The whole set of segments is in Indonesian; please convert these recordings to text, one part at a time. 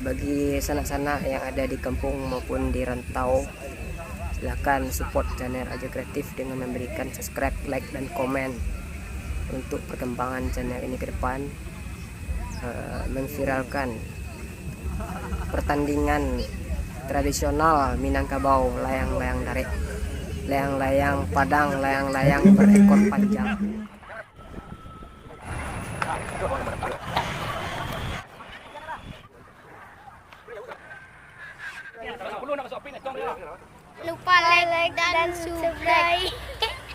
bagi sanak-sanak yang ada di kampung maupun di rantau, silahkan support channel Ajo Kreatif dengan memberikan subscribe, like, dan komen untuk perkembangan channel ini ke depan. Memviralkan pertandingan tradisional Minangkabau, layang-layang tarik, layang-layang padang, layang-layang berekor panjang. Lupa like dan subscribe.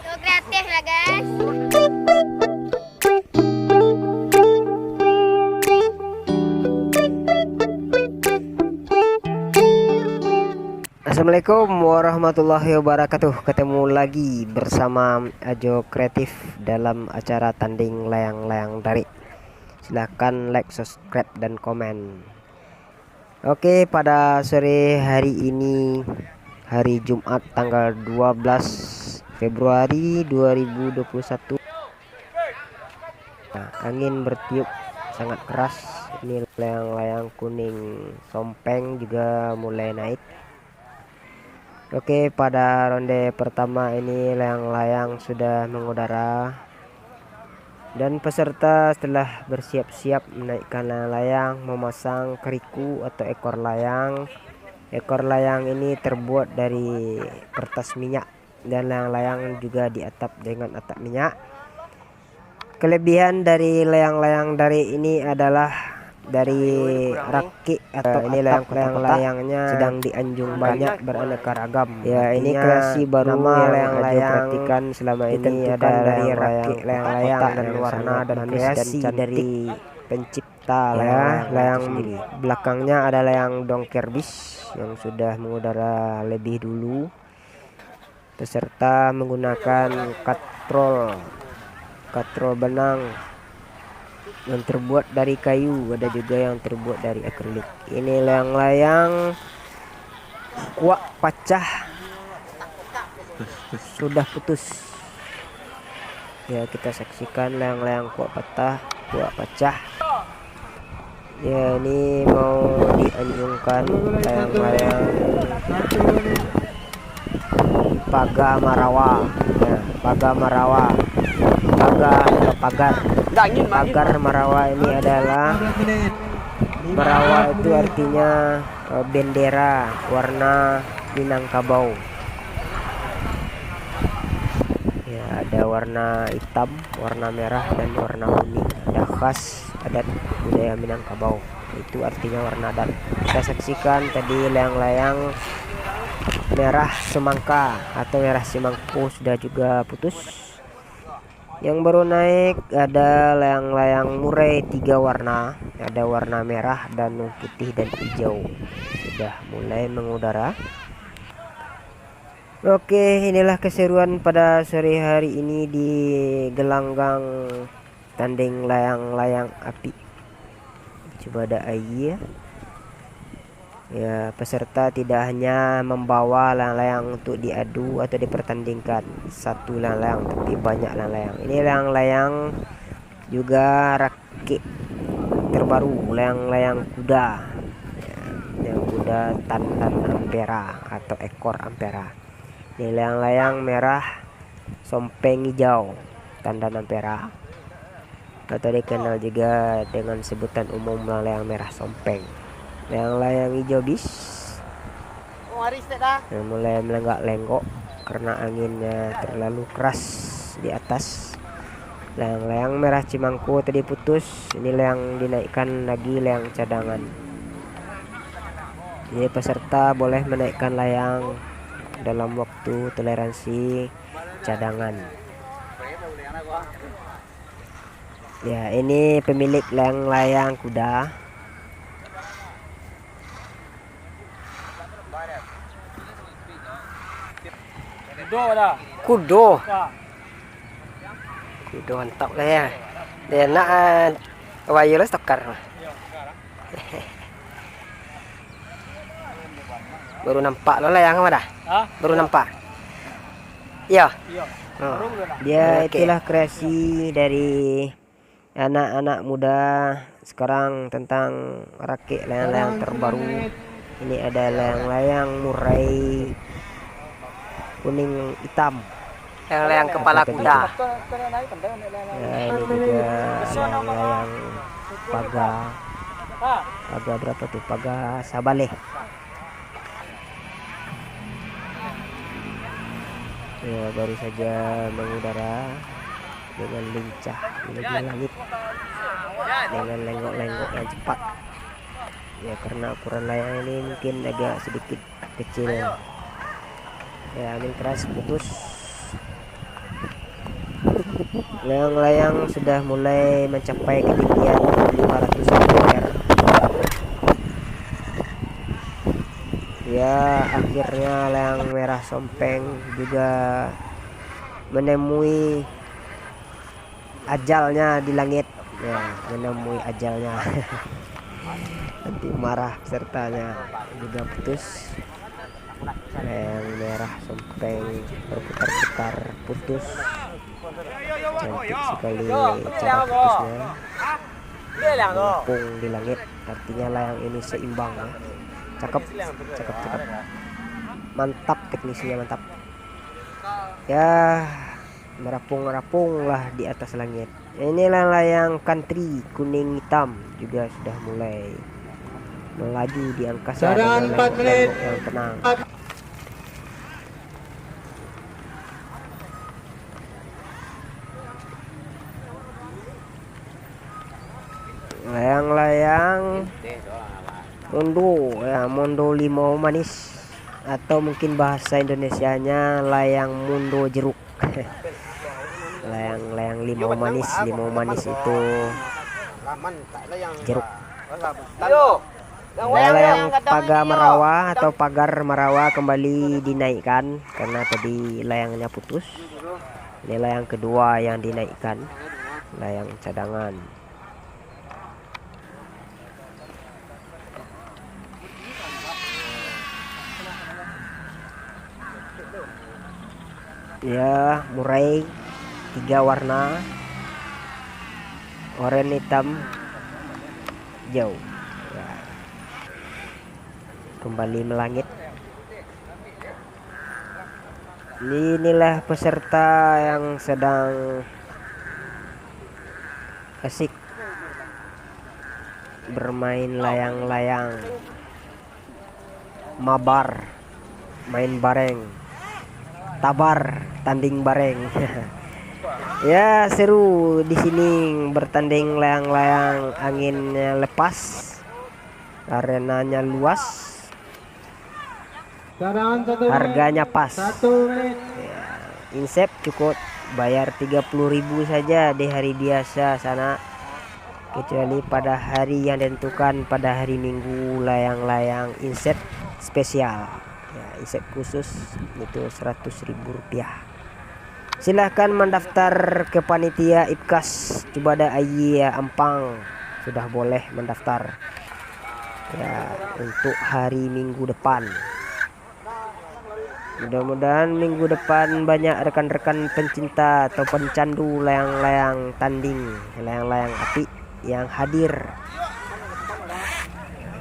Ajo Kreatif ya guys. Assalamualaikum warahmatullahi wabarakatuh. Ketemu lagi bersama Ajo Kreatif dalam acara tanding layang-layang tarik. Silahkan like, subscribe, dan komen. Oke, pada sore hari ini, hari Jumat tanggal 12 Februari 2021, angin bertiup sangat keras. Ini layang-layang kuning sompeng juga mulai naik. Oke, pada ronde pertama ini layang-layang sudah mengudara, dan peserta setelah bersiap-siap menaikkan layang-layang memasang keriku atau ekor layang. Ekor layang ini terbuat dari kertas minyak, dan layang-layang juga diatap dengan atap minyak. Kelebihan dari layang-layang dari ini adalah dari rakit atau ini layang-layangnya sedang dianjung banyak beraneka ragam. Ya, ini kreasi baru yang Ajo perhatikan selama ini, ada dari rakit layang-layang dan warna dan kreasi dari pencipta layang sendiri. Belakangnya ada layang dongker bis yang sudah mengudara lebih dulu. Peserta menggunakan katrol benang yang terbuat dari kayu, ada juga yang terbuat dari akrilik. Ini layang-layang kuak pecah sudah putus. Ya, kita saksikan layang-layang kuak pecah. Ya, ini mau dianjungkan layang-layang paga marawa. Ya, paga marawa, pagar marawa ini adalah, marawa itu artinya bendera warna Minangkabau. Ya, ada warna hitam, warna merah, dan warna kuning. Ada khas adat budaya Minangkabau, itu artinya warna adat. Kita saksikan tadi layang-layang merah semangka atau merah semangku sudah juga putus. Yang baru naik ada layang-layang murai 3 warna, ada warna merah dan putih dan hijau, sudah mulai mengudara. Oke, inilah keseruan pada sore hari ini di gelanggang tanding layang-layang api. Coba ada air. Ya, peserta tidak hanya membawa layang-layang untuk diadu atau dipertandingkan satu layang-layang, tapi banyak layang-layang. Ini layang-layang juga rakit terbaru, layang-layang kuda. Ya, yang kuda tandan ampera atau ekor ampera. Ini layang-layang merah sompeng hijau, tandan ampera, atau dikenal juga dengan sebutan umum layang merah sompeng. Layang-layang hijau bis mulai melenggak-lenggok karena anginnya terlalu keras di atas. Layang-layang merah cimangku tadi putus. Ini layang dinaikkan lagi, layang cadangan. Jadi peserta boleh menaikkan layang dalam waktu toleransi cadangan. Ya, ini pemilik layang-layang kuda. Kudo mantap lah ya. Dia nak wireless tokar. Baru nampak lo layang apa dah? Baru nampak. Iya. Dia itulah kreasi dari anak-anak muda sekarang tentang rakit layang-layang terbaru. Ini ada layang-layang murai kuning hitam, Layang kepala kuda. ya ini juga layang-layang paga berapa tuh, paga sabaleh. Ya baru saja mengudara dengan lincah menuju langit dengan lenggok-lenggok yang cepat. Ya karena ukuran layang ini mungkin agak sedikit kecil. Ya angin keras putus. Layang-layang sudah mulai mencapai ketinggian 500 meter. Ya akhirnya layang merah sompeng juga menemui ajalnya di langit. Ya menemui ajalnya. Nanti marah pesertanya juga putus. Layang merah sompeng berputar-putar putus. Cantik sekali cara putusnya, melengkung di langit. Artinya layang ini seimbang ya. Cakep, mantap, teknisinya mantap ya. Merapung lah di atas langit. Inilah layang country kuning hitam juga sudah mulai melaju di angkasa dengan lenggok-lenggok yang tenang. Layang-layang mondo ya, mondo limau manis, atau mungkin bahasa Indonesianya layang mondo jeruk. Layang-layang limau manis itu jeruk. Layang paga merawa atau pagar merawa kembali dinaikkan karena tadi layangnya putus. Ini layang kedua yang dinaikkan, layang cadangan. Ya murai 3 warna, oranye, hitam, hijau ya. Kembali melangit. Inilah peserta yang sedang asik bermain layang-layang, mabar, main bareng, tabar, tanding bareng. Ya seru di sini bertanding layang-layang, anginnya lepas, arenanya luas, harganya pas. Ya, insep cukup bayar 30.000 saja di hari biasa sana, kecuali pada hari yang ditentukan pada hari Minggu layang-layang insep spesial. Ya, insep khusus itu 100.000 rupiah. Silahkan mendaftar ke panitia IPKAS Cibada Ayi Ampang, sudah boleh mendaftar ya untuk hari Minggu depan. Mudah-mudahan minggu depan banyak rekan-rekan pencinta atau pencandu layang-layang tanding, layang-layang api yang hadir,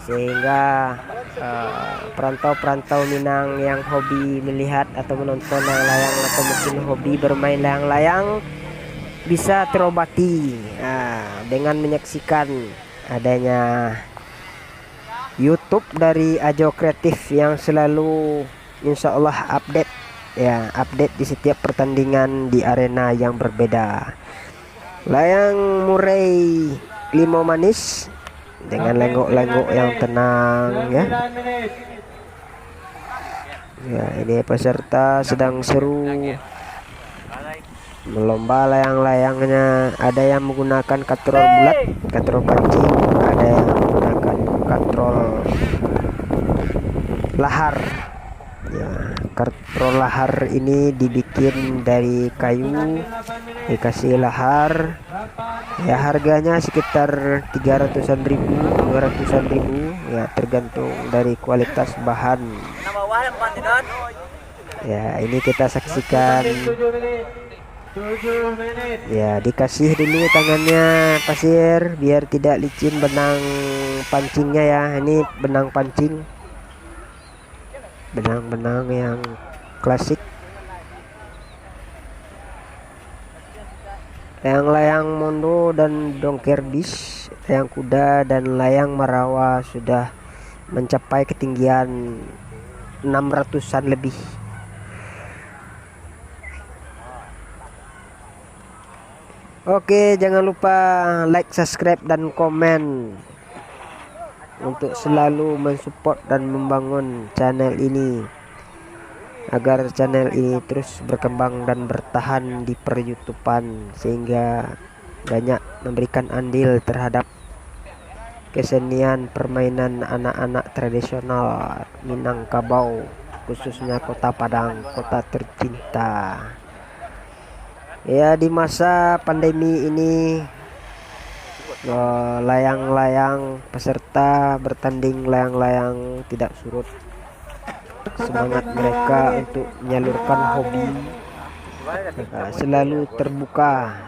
sehingga perantau-perantau Minang yang hobi melihat atau menonton layang-layang atau mungkin hobi bermain layang-layang bisa terobati dengan menyaksikan adanya YouTube dari Ajo Kreatif yang selalu insya Allah update di setiap pertandingan di arena yang berbeda. Layang murai limau manis dengan lenggok-lenggok yang tenang ya. Ya ini peserta sedang seru melomba layang-layangnya. Ada yang menggunakan katrol bulat, katrol pancing, ada yang menggunakan katrol lahar. Ya, katrol lahar ini dibikin dari kayu, dikasih lahar. Ya harganya sekitar 300-an ribu, 200-an ribu ya, tergantung dari kualitas bahan. Ya ini kita saksikan Ya, dikasih dulu tangannya pasir biar tidak licin benang pancingnya ya. Ini benang pancing, benang-benang yang klasik. Layang-layang mondo dan dongker bis, layang kuda dan layang marawa sudah mencapai ketinggian 600-an lebih. Oke, jangan lupa like, subscribe, dan komen untuk selalu mensupport dan membangun channel ini agar channel ini terus berkembang dan bertahan di per-YouTubean sehingga banyak memberikan andil terhadap kesenian permainan anak-anak tradisional Minangkabau, khususnya Kota Padang, kota tercinta. Ya, di masa pandemi ini layang-layang peserta bertanding layang-layang tidak surut semangat mereka untuk menyalurkan hobi selalu terbuka.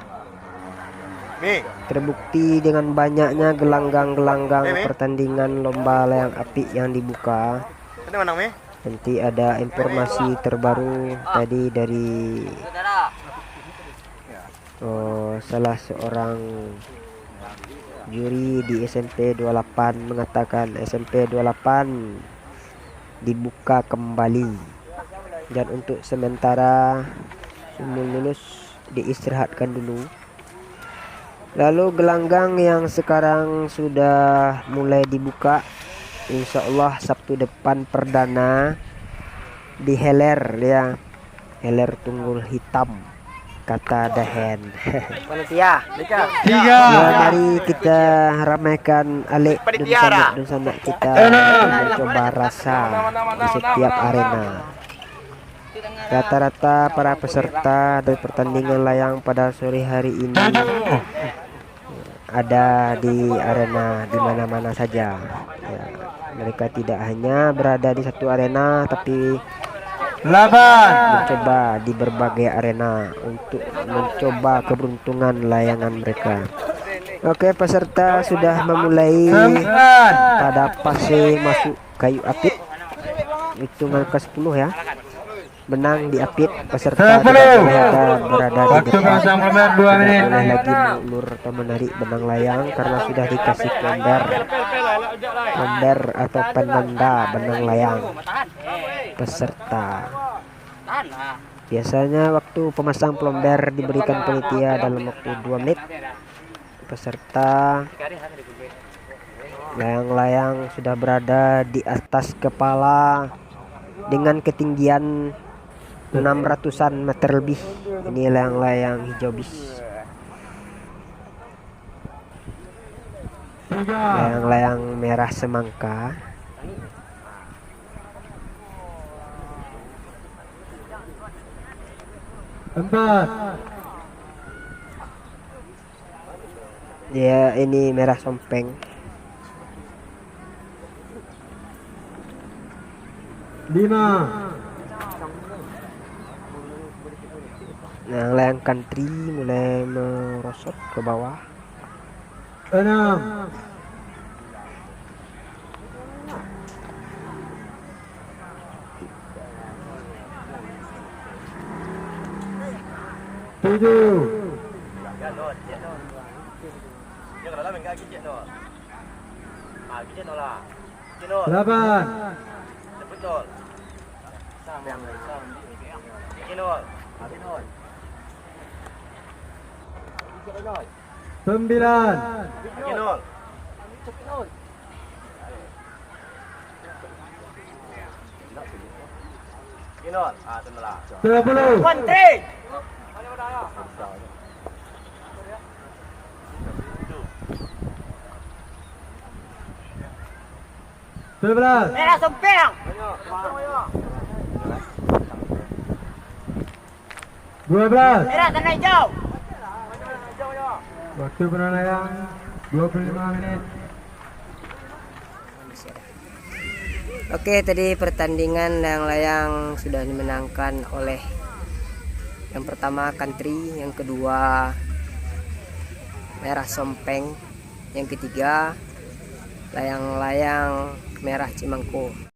Terbukti dengan banyaknya gelanggang-gelanggang pertandingan lomba layang api yang dibuka. Nanti ada informasi terbaru tadi dari salah seorang juri di SMP 28 mengatakan SMP 28 dibuka kembali, dan untuk sementara semua lulus diistirahatkan dulu. Lalu gelanggang yang sekarang sudah mulai dibuka, insya Allah Sabtu depan perdana di Heler ya, Heler Tunggul Hitam kata Dahen. Panitia. Ya, mari kita ramaikan Alek dan sanak kita mencoba rasa di setiap arena. Rata-rata para peserta dari pertandingan layang pada sore hari ini ada di arena di mana-mana saja. Ya, mereka tidak hanya berada di satu arena tapi mencoba di berbagai arena untuk mencoba keberuntungan layangan mereka. Oke, peserta sudah memulai pada fase masuk kayu apit, hitungan ke-10 ya. Benang diapit, peserta tidak boleh berada di depan, tidak boleh lagi mengulur atau menarik benang layang karena sudah dikasih plomber atau penanda benang layang peserta. Biasanya waktu pemasang plomber diberikan panitia dalam waktu 2 menit. Peserta layang-layang sudah berada di atas kepala dengan ketinggian 600-an meter lebih. Ini layang-layang hijau bis, layang-layang merah semangka. Ya, ini merah sompeng. 5. Layang country mulai merosot ke bawah. 6. 7. 8. 9. 10. Merah sompeng. 12. Merah tanah hijau. Waktu penilaian 25 menit. Oke, tadi pertandingan layang-layang sudah dimenangkan oleh Yang pertama country, yang kedua merah sompeng, yang ketiga layang-layang merah Cimangko.